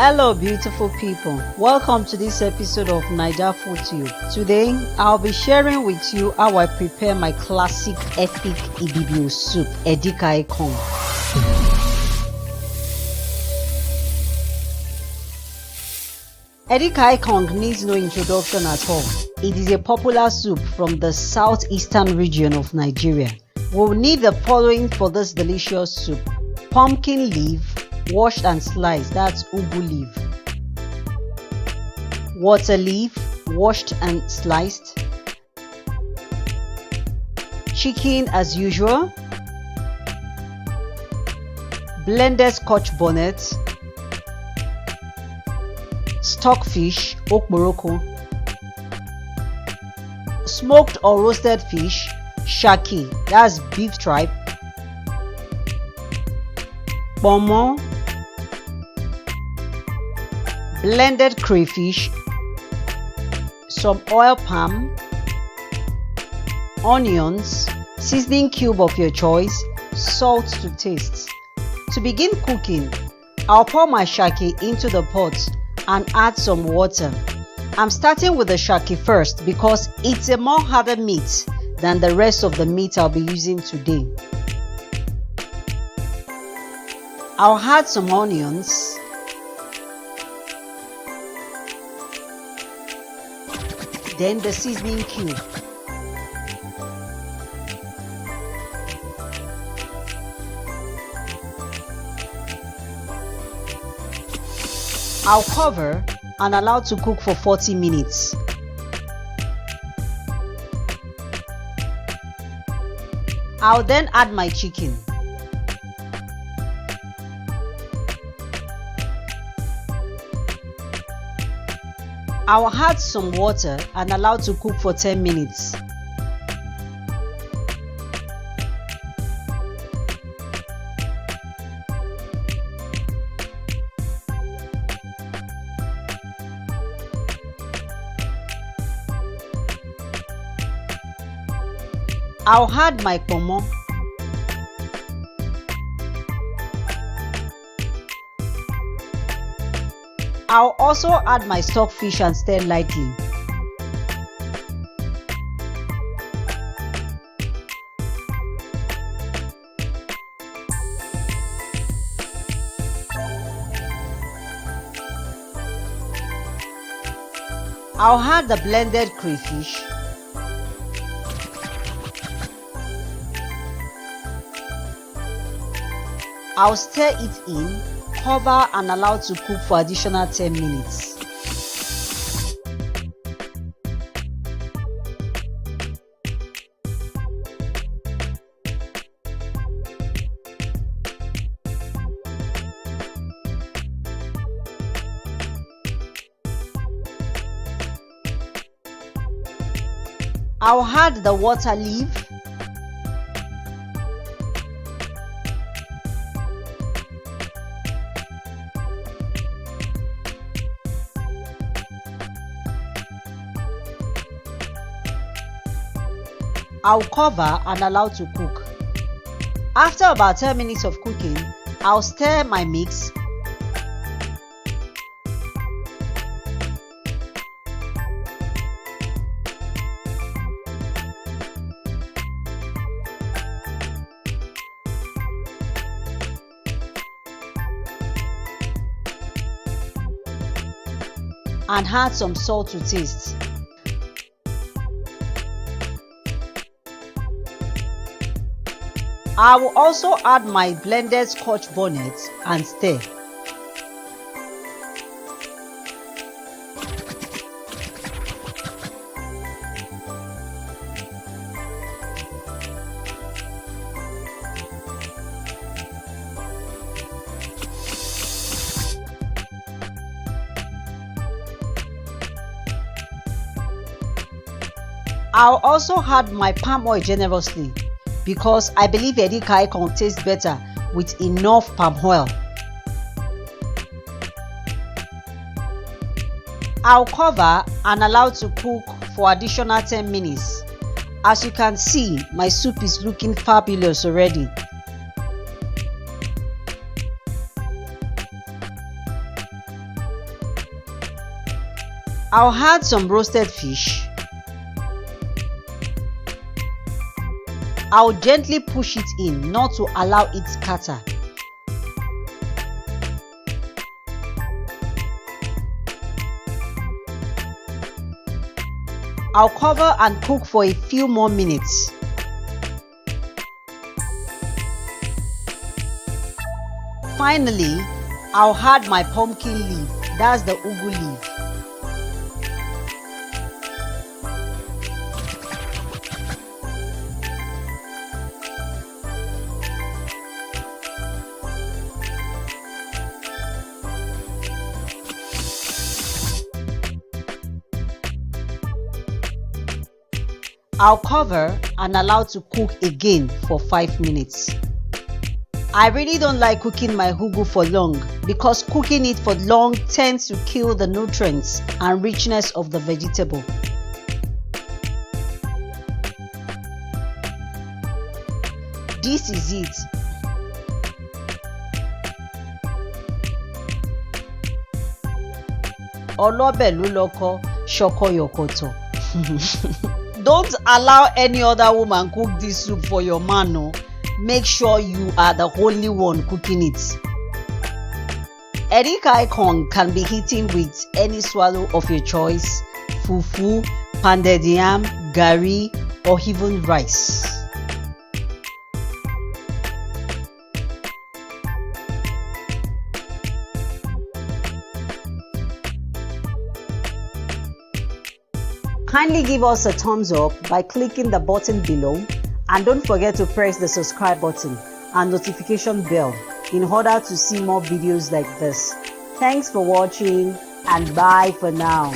Hello beautiful people, welcome to this episode of NaijaFoodTube. Today I'll be sharing with you how I prepare my classic Efik Ibibio soup, Edikaikong. Edikaikong needs no introduction at all. It is a popular soup from the southeastern region of Nigeria. We'll need the following for this delicious soup: pumpkin leaf, washed and sliced, that's ugu leaf; water leaf, washed and sliced; chicken as usual; blended Scotch bonnet; stockfish, Okporoko; smoked or roasted fish, shaki, that's beef tripe; bonnet; blended crayfish; some oil palm; onions; seasoning cube of your choice; salt to taste. To begin cooking, I'll pour my shaki into the pot and add some water. I'm starting with the shaki first because it's a more harder meat than the rest of the meat I'll be using today. I'll add some onions, then the seasoning cube. I'll cover and allow to cook for 40 minutes. I'll then add my chicken. I'll add some water and allow to cook for 10 minutes. I'll add my pomo. I'll also add my stockfish and stir lightly. I'll add the blended crayfish. I'll stir it in, cover and allow to cook for additional 10 minutes. I'll add the water leaf, I'll cover and allow to cook. After about 10 minutes of cooking, I'll stir my mix. And add some salt to taste. I will also add my blended Scotch bonnet and stir. I'll also add my palm oil generously because I believe Edikaikong tastes better with enough palm oil. I'll cover and allow to cook for additional 10 minutes. As you can see, my soup is looking fabulous already. I'll add some roasted fish. I'll gently push it in, not to allow it scatter. I'll cover and cook for a few more minutes. Finally, I'll add my pumpkin leaf, that's the ugu leaf. I'll cover and allow to cook again for 5 minutes. I really don't like cooking my ugu for long because cooking it for long tends to kill the nutrients and richness of the vegetable. This is it. Olobe luloko shoko yokoto. Don't allow any other woman cook this soup for your man. No. Make sure you are the only one cooking it. Edikaikong can be eaten with any swallow of your choice, fufu, pounded yam, gari, or even rice. Kindly give us a thumbs up by clicking the button below, and don't forget to press the subscribe button and notification bell in order to see more videos like this. Thanks for watching and bye for now.